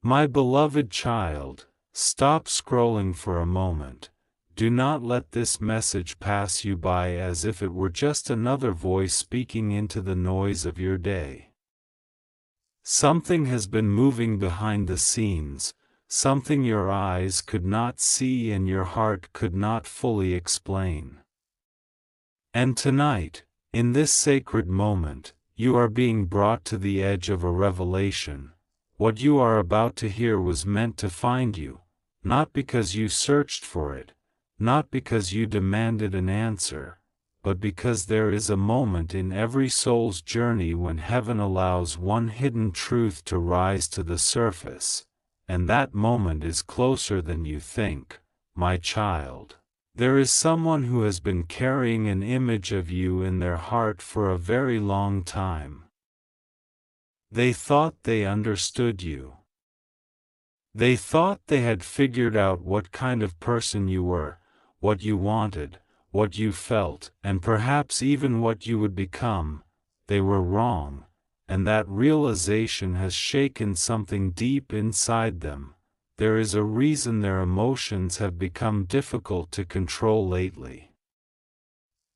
My beloved child, stop scrolling for a moment. Do not let this message pass you by as if it were just another voice speaking into the noise of your day. Something has been moving behind the scenes, something your eyes could not see and your heart could not fully explain. And tonight, in this sacred moment, you are being brought to the edge of a revelation. What you are about to hear was meant to find you, not because you searched for it, not because you demanded an answer, but because there is a moment in every soul's journey when heaven allows one hidden truth to rise to the surface, and that moment is closer than you think, my child. There is someone who has been carrying an image of you in their heart for a very long time. They thought they understood you. They thought they had figured out what kind of person you were, what you wanted, what you felt, and perhaps even what you would become. They were wrong, and that realization has shaken something deep inside them. There is a reason their emotions have become difficult to control lately.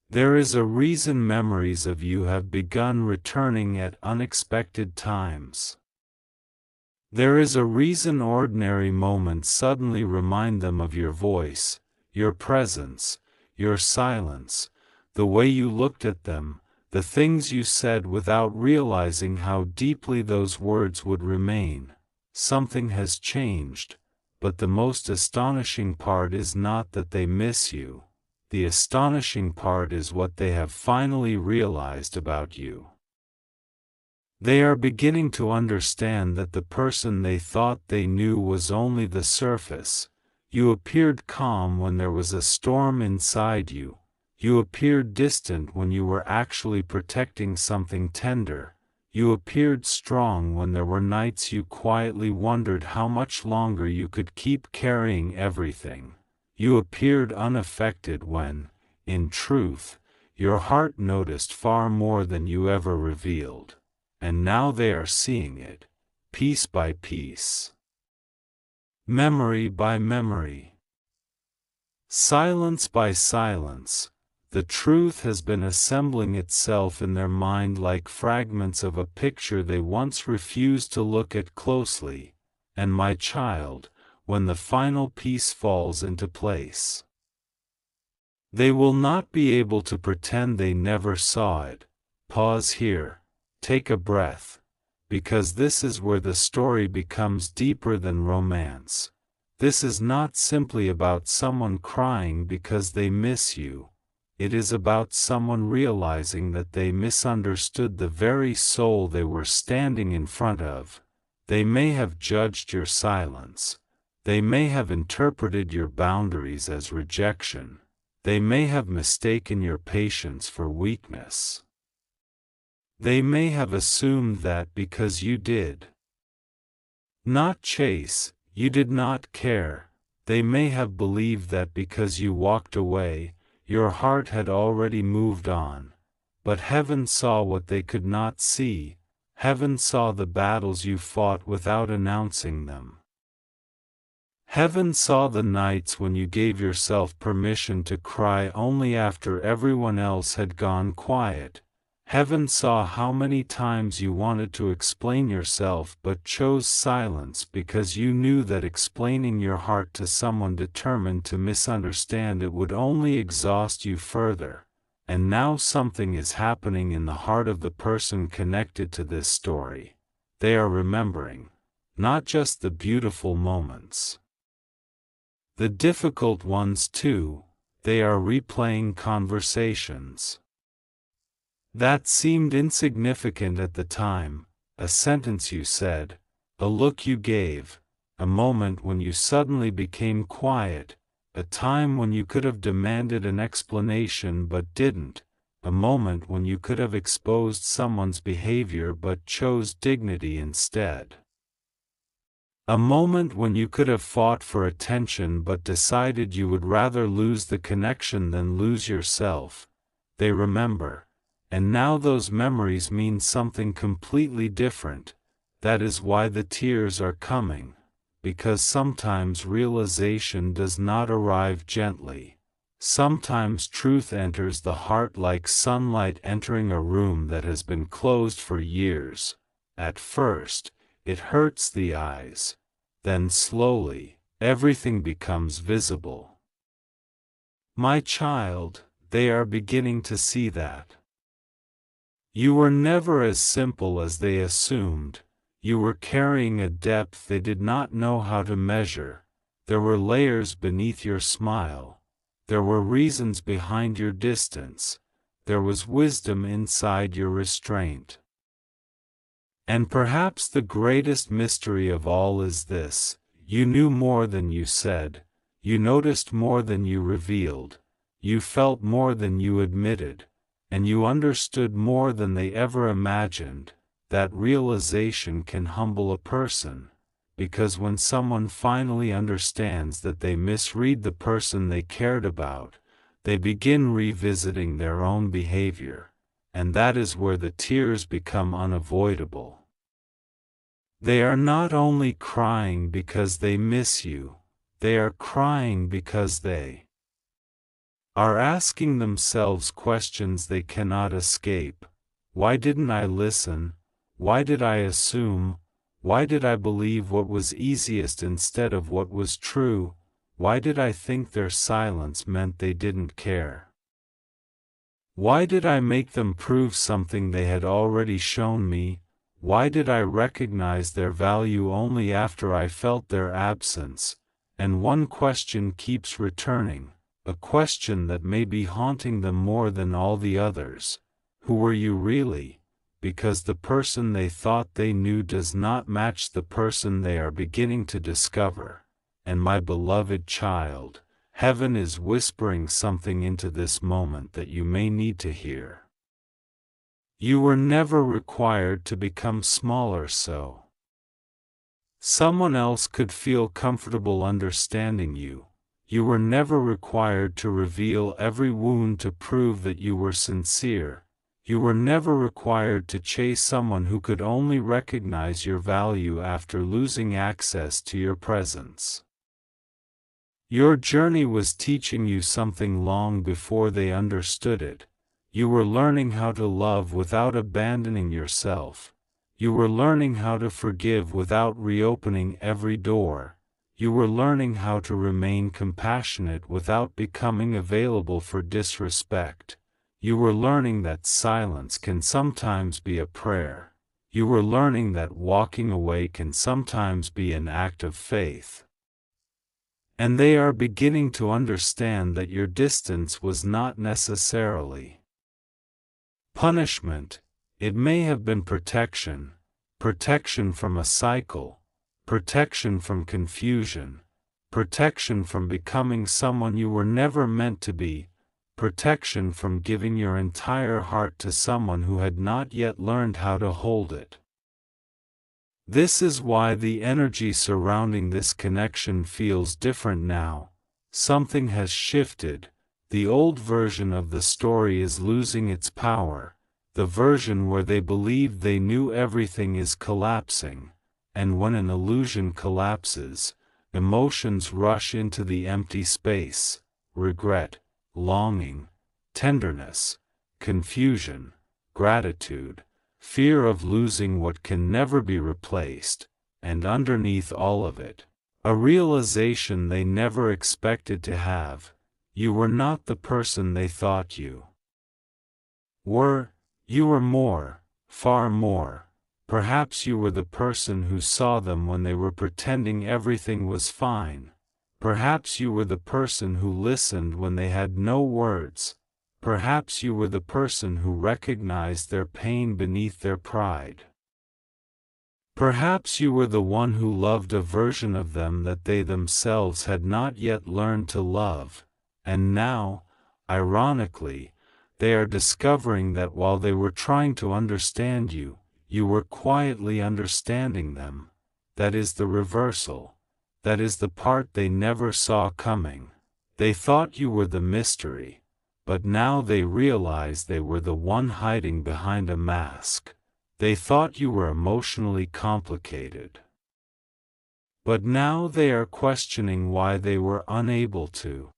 There is a reason memories of you have begun returning at unexpected times. There is a reason ordinary moments suddenly remind them of your voice, your presence, your silence, the way you looked at them, the things you said without realizing how deeply those words would remain. Something has changed, but the most astonishing part is not that they miss you. The astonishing part is what they have finally realized about you. They are beginning to understand that the person they thought they knew was only the surface. You appeared calm when there was a storm inside you. You appeared distant when you were actually protecting something tender. You appeared strong when there were nights you quietly wondered how much longer you could keep carrying everything. You appeared unaffected when, in truth, your heart noticed far more than you ever revealed. And now they are seeing it, piece by piece. Memory by memory. Silence by silence. The truth has been assembling itself in their mind like fragments of a picture they once refused to look at closely, and my child, when the final piece falls into place, they will not be able to pretend they never saw it. Pause here, take a breath, because this is where the story becomes deeper than romance. This is not simply about someone crying because they miss you. It is about someone realizing that they misunderstood the very soul they were standing in front of. They may have judged your silence. They may have interpreted your boundaries as rejection. They may have mistaken your patience for weakness. They may have assumed that because you did not chase, you did not care. They may have believed that because you walked away, your heart had already moved on. But heaven saw what they could not see. Heaven saw the battles you fought without announcing them. Heaven saw the nights when you gave yourself permission to cry only after everyone else had gone quiet. Heaven saw how many times you wanted to explain yourself but chose silence because you knew that explaining your heart to someone determined to misunderstand it would only exhaust you further. And now something is happening in the heart of the person connected to this story. They are remembering, not just the beautiful moments, the difficult ones too. They are replaying conversations that seemed insignificant at the time, a sentence you said, a look you gave, a moment when you suddenly became quiet, a time when you could have demanded an explanation but didn't, a moment when you could have exposed someone's behavior but chose dignity instead. A moment when you could have fought for attention but decided you would rather lose the connection than lose yourself. They remember. And now those memories mean something completely different. That is why the tears are coming, because sometimes realization does not arrive gently. Sometimes truth enters the heart like sunlight entering a room that has been closed for years. At first, it hurts the eyes. Then slowly, everything becomes visible. My child, they are beginning to see that. You were never as simple as they assumed. You were carrying a depth they did not know how to measure. There were layers beneath your smile. There were reasons behind your distance. There was wisdom inside your restraint. And perhaps the greatest mystery of all is this: you knew more than you said, you noticed more than you revealed, you felt more than you admitted, and you understood more than they ever imagined. That realization can humble a person, because when someone finally understands that they misread the person they cared about, they begin revisiting their own behavior, and that is where the tears become unavoidable. They are not only crying because they miss you, they are crying because they are asking themselves questions they cannot escape. Why didn't I listen? Why did I assume? Why did I believe what was easiest instead of what was true? Why did I think their silence meant they didn't care? Why did I make them prove something they had already shown me? Why did I recognize their value only after I felt their absence? And one question keeps returning, a question that may be haunting them more than all the others. Who were you really? Because the person they thought they knew does not match the person they are beginning to discover. And my beloved child, heaven is whispering something into this moment that you may need to hear. You were never required to become smaller so someone else could feel comfortable understanding you. You were never required to reveal every wound to prove that you were sincere. You were never required to chase someone who could only recognize your value after losing access to your presence. Your journey was teaching you something long before they understood it. You were learning how to love without abandoning yourself. You were learning how to forgive without reopening every door. You were learning how to remain compassionate without becoming available for disrespect. You were learning that silence can sometimes be a prayer. You were learning that walking away can sometimes be an act of faith. And they are beginning to understand that your distance was not necessarily punishment. It may have been protection, protection from a cycle, protection from confusion, protection from becoming someone you were never meant to be, protection from giving your entire heart to someone who had not yet learned how to hold it. This is why the energy surrounding this connection feels different now. Something has shifted. The old version of the story is losing its power. The version where they believed they knew everything is collapsing. And when an illusion collapses, emotions rush into the empty space: regret, longing, tenderness, confusion, gratitude, fear of losing what can never be replaced, and underneath all of it, a realization they never expected to have: you were not the person they thought you were. You were more, far more. Perhaps you were the person who saw them when they were pretending everything was fine. Perhaps you were the person who listened when they had no words. Perhaps you were the person who recognized their pain beneath their pride. Perhaps you were the one who loved a version of them that they themselves had not yet learned to love. And now, ironically, they are discovering that while they were trying to understand you, you were quietly understanding them. That is the reversal. That is the part they never saw coming. They thought you were the mystery, but now they realize they were the one hiding behind a mask. They thought you were emotionally complicated. But now they are questioning why they were unable to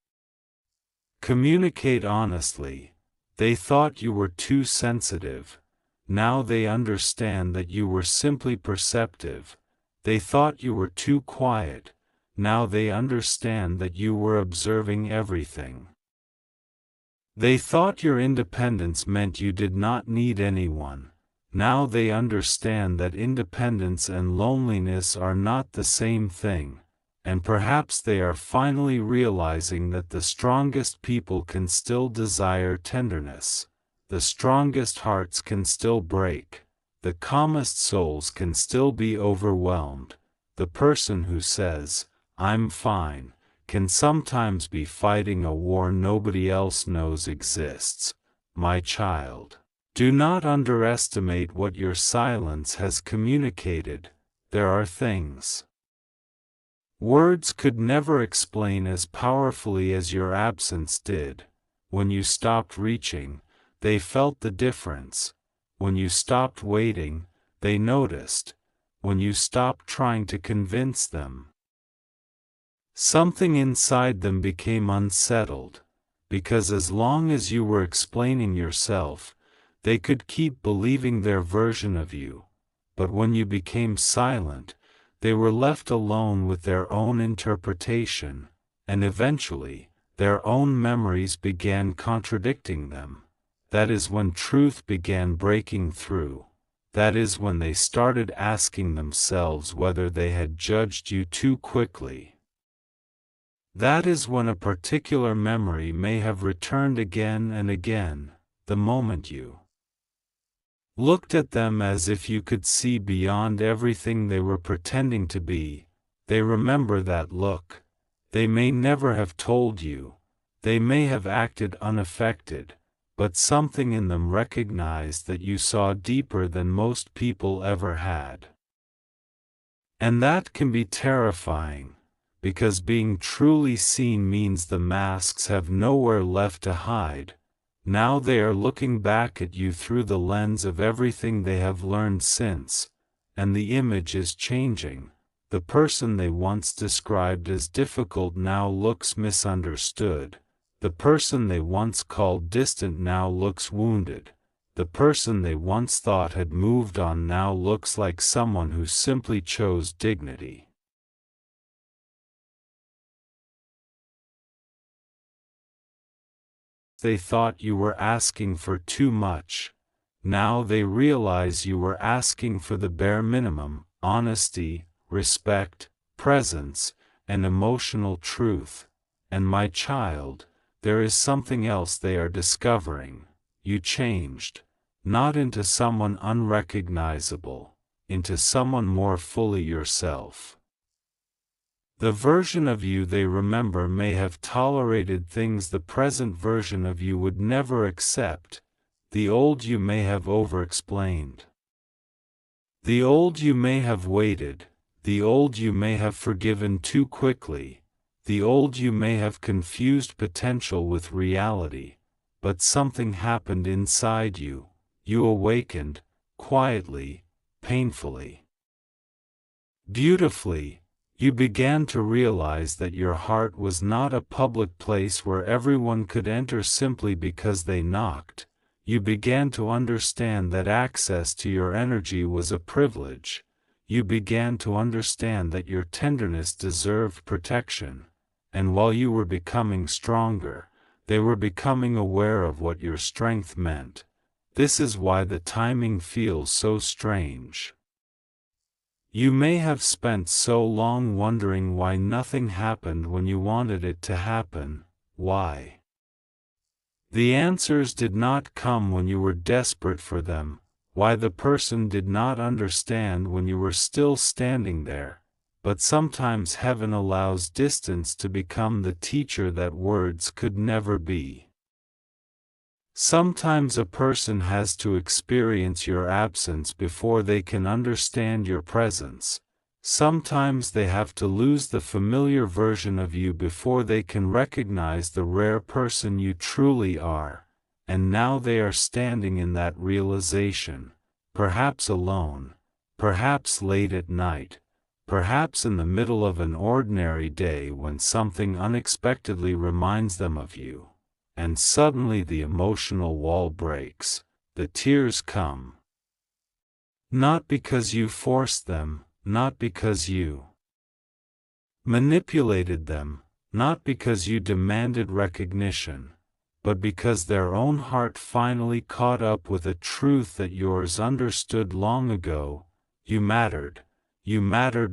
communicate honestly. They thought you were too sensitive. Now they understand that you were simply perceptive. They thought you were too quiet. Now they understand that you were observing everything. They thought your independence meant you did not need anyone. Now they understand that independence and loneliness are not the same thing, and perhaps they are finally realizing that the strongest people can still desire tenderness. The strongest hearts can still break. The calmest souls can still be overwhelmed. The person who says, "I'm fine," can sometimes be fighting a war nobody else knows exists. My child, do not underestimate what your silence has communicated. There are things words could never explain as powerfully as your absence did. When you stopped reaching, they felt the difference. When you stopped waiting, they noticed. When you stopped trying to convince them, something inside them became unsettled, because as long as you were explaining yourself, they could keep believing their version of you. But when you became silent, they were left alone with their own interpretation, and eventually, their own memories began contradicting them. That is when truth began breaking through. That is when they started asking themselves whether they had judged you too quickly. That is when a particular memory may have returned again and again, the moment you looked at them as if you could see beyond everything they were pretending to be. They remember that look. They may never have told you. They may have acted unaffected, but something in them recognized that you saw deeper than most people ever had. And that can be terrifying, because being truly seen means the masks have nowhere left to hide. Now they are looking back at you through the lens of everything they have learned since, and the image is changing. The person they once described as difficult now looks misunderstood. The person they once called distant now looks wounded. The person they once thought had moved on now looks like someone who simply chose dignity. They thought you were asking for too much. Now they realize you were asking for the bare minimum: honesty, respect, presence, and emotional truth. And my child, there is something else they are discovering. You changed, not into someone unrecognizable, into someone more fully yourself. The version of you they remember may have tolerated things the present version of you would never accept. The old you may have over-explained. The old you may have waited. The old you may have forgiven too quickly. The old you may have confused potential with reality. But something happened inside you. You awakened, quietly, painfully, beautifully. You began to realize that your heart was not a public place where everyone could enter simply because they knocked. You began to understand that access to your energy was a privilege. You began to understand that your tenderness deserved protection. And while you were becoming stronger, they were becoming aware of what your strength meant. This is why the timing feels so strange. You may have spent so long wondering why nothing happened when you wanted it to happen. Why? The answers did not come when you were desperate for them. Why the person did not understand when you were still standing there. But sometimes heaven allows distance to become the teacher that words could never be. Sometimes a person has to experience your absence before they can understand your presence. Sometimes they have to lose the familiar version of you before they can recognize the rare person you truly are. And now they are standing in that realization. perhaps alone, perhaps late at night, perhaps in the middle of an ordinary day when something unexpectedly reminds them of you, and suddenly the emotional wall breaks, the tears come. Not because you forced them, not because you manipulated them, not because you demanded recognition, but because their own heart finally caught up with a truth that yours understood long ago. You mattered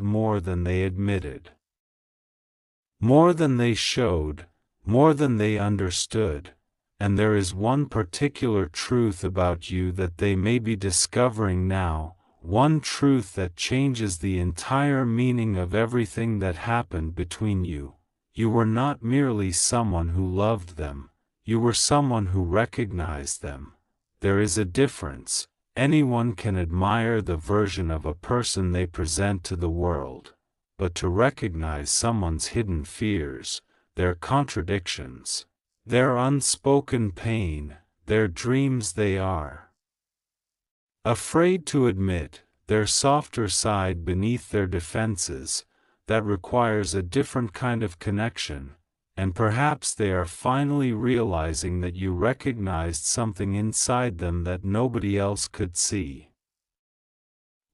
more than they admitted. More than they showed, more than they understood, and there is one particular truth about you that they may be discovering now, one truth that changes the entire meaning of everything that happened between you. You were not merely someone who loved them, you were someone who recognized them. There is a difference. Anyone can admire the version of a person they present to the world, but to recognize someone's hidden fears, their contradictions, their unspoken pain, their dreams they are afraid to admit, their softer side beneath their defenses, that requires a different kind of connection, and perhaps they are finally realizing that you recognized something inside them that nobody else could see.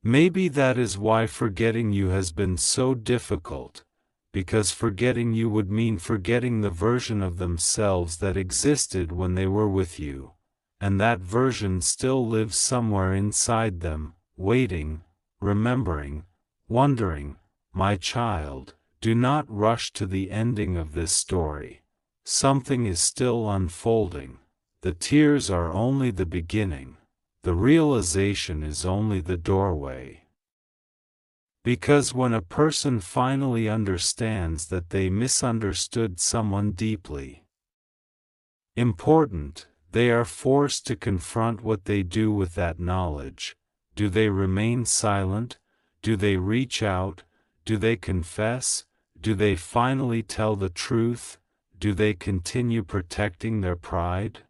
Maybe that is why forgetting you has been so difficult, because forgetting you would mean forgetting the version of themselves that existed when they were with you, and that version still lives somewhere inside them, waiting, remembering, wondering. My child, do not rush to the ending of this story. Something is still unfolding. The tears are only the beginning. The realization is only the doorway. Because when a person finally understands that they misunderstood someone deeply important, they are forced to confront what they do with that knowledge. Do they remain silent? Do they reach out? Do they confess? Do they finally tell the truth? Do they continue protecting their pride?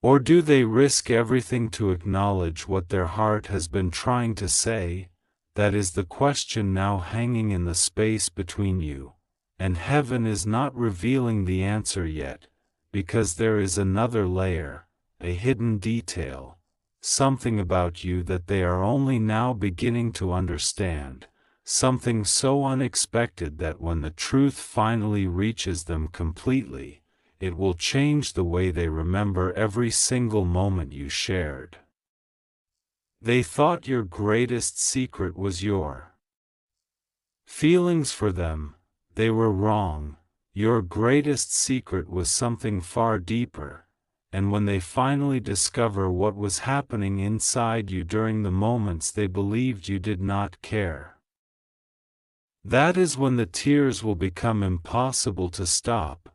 Or do they risk everything to acknowledge what their heart has been trying to say? That is the question now hanging in the space between you, and heaven is not revealing the answer yet, because there is another layer, a hidden detail, something about you that they are only now beginning to understand. Something so unexpected that when the truth finally reaches them completely, it will change the way they remember every single moment you shared. They thought your greatest secret was your feelings for them. They were wrong. Your greatest secret was something far deeper, and when they finally discover what was happening inside you during the moments they believed you did not care, that is when the tears will become impossible to stop,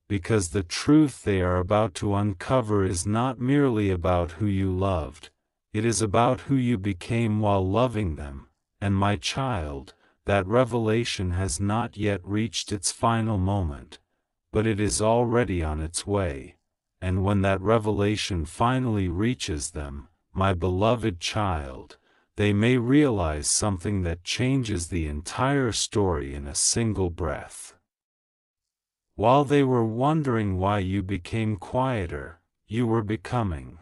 because the truth they are about to uncover is not merely about who you loved, it is about who you became while loving them. And my child, that revelation has not yet reached its final moment, but it is already on its way, and when that revelation finally reaches them, my beloved child, they may realize something that changes the entire story in a single breath. While they were wondering why you became quieter, you were becoming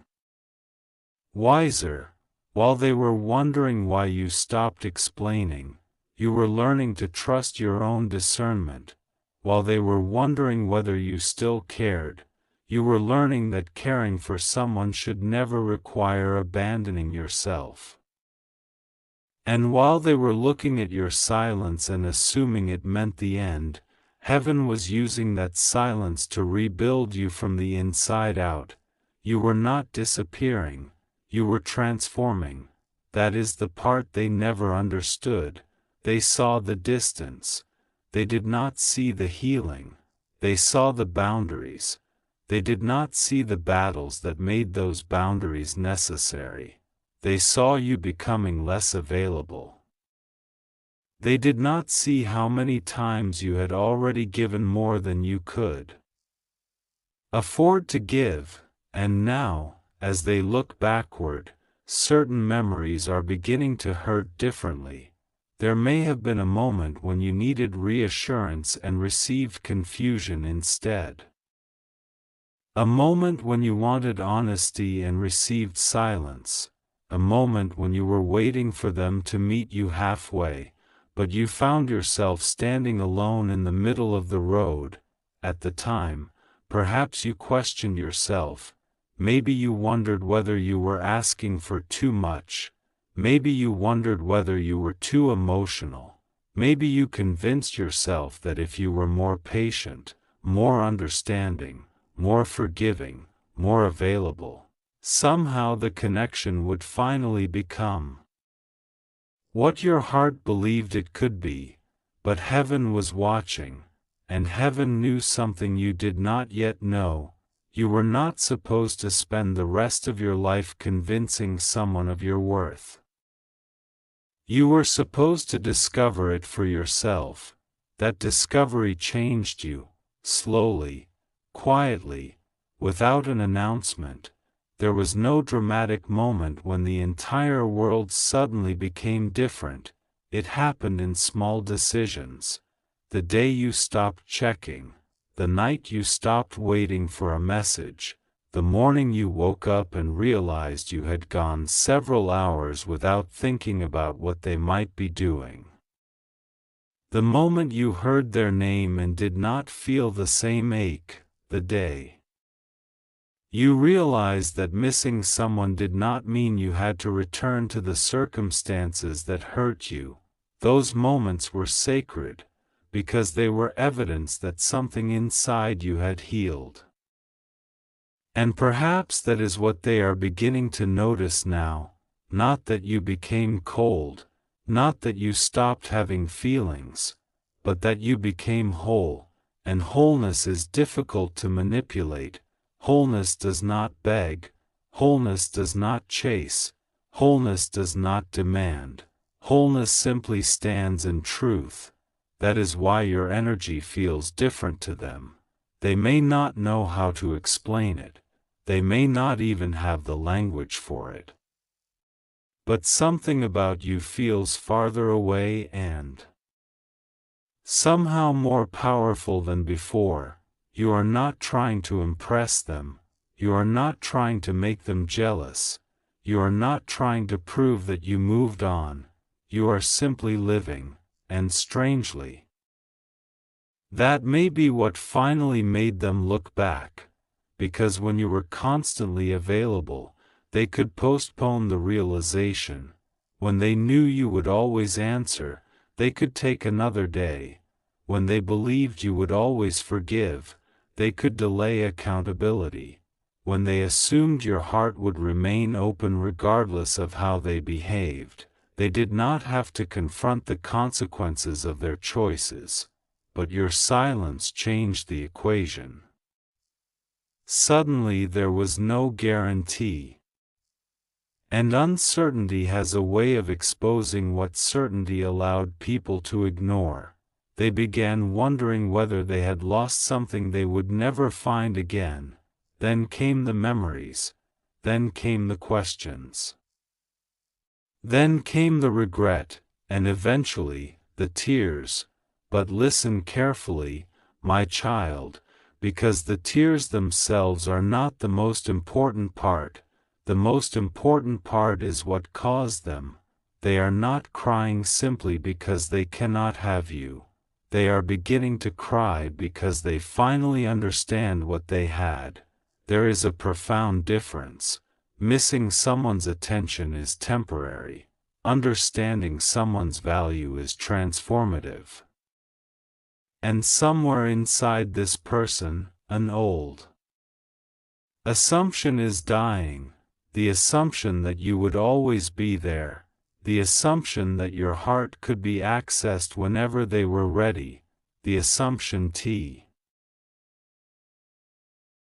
wiser. While they were wondering why you stopped explaining, you were learning to trust your own discernment. While they were wondering whether you still cared, you were learning that caring for someone should never require abandoning yourself. And while they were looking at your silence and assuming it meant the end, heaven was using that silence to rebuild you from the inside out. You were not disappearing, you were transforming. That is the part they never understood. They saw the distance. They did not see the healing. They saw the boundaries. They did not see the battles that made those boundaries necessary. They saw you becoming less available. They did not see how many times you had already given more than you could afford to give, and now, as they look backward, certain memories are beginning to hurt differently. There may have been a moment when you needed reassurance and received confusion instead. A moment when you wanted honesty and received silence. A moment when you were waiting for them to meet you halfway, but you found yourself standing alone in the middle of the road. At the time, perhaps you questioned yourself. Maybe you wondered whether you were asking for too much. Maybe you wondered whether you were too emotional. Maybe you convinced yourself that if you were more patient, more understanding, more forgiving, more available, somehow the connection would finally become what your heart believed it could be. But heaven was watching, and heaven knew something you did not yet know. You were not supposed to spend the rest of your life convincing someone of your worth. You were supposed to discover it for yourself. That discovery changed you, slowly, quietly, without an announcement. There was no dramatic moment when the entire world suddenly became different. It happened in small decisions. The day you stopped checking, the night you stopped waiting for a message, the morning you woke up and realized you had gone several hours without thinking about what they might be doing. The moment you heard their name and did not feel the same ache, the day you realized that missing someone did not mean you had to return to the circumstances that hurt you. Those moments were sacred, because they were evidence that something inside you had healed. And perhaps that is what they are beginning to notice now, not that you became cold, not that you stopped having feelings, but that you became whole, and wholeness is difficult to manipulate. Wholeness does not beg, wholeness does not chase, wholeness does not demand, wholeness simply stands in truth. That is why your energy feels different to them. They may not know how to explain it, they may not even have the language for it. But something about you feels farther away and somehow more powerful than before. You are not trying to impress them, you are not trying to make them jealous, you are not trying to prove that you moved on, you are simply living, and strangely, that may be what finally made them look back, because when you were constantly available, they could postpone the realization. When they knew you would always answer, they could take another day. When they believed you would always forgive, they could delay accountability. When they assumed your heart would remain open regardless of how they behaved, they did not have to confront the consequences of their choices. But your silence changed the equation. Suddenly there was no guarantee. And uncertainty has a way of exposing what certainty allowed people to ignore. They began wondering whether they had lost something they would never find again. Then came the memories. Then came the questions. Then came the regret, and eventually, the tears. But listen carefully, my child, because the tears themselves are not the most important part. The most important part is what caused them. They are not crying simply because they cannot have you. They are beginning to cry because they finally understand what they had. There is a profound difference. Missing someone's attention is temporary. Understanding someone's value is transformative. And somewhere inside this person, an old assumption is dying. The assumption that you would always be there. The assumption that your heart could be accessed whenever they were ready. The assumption T.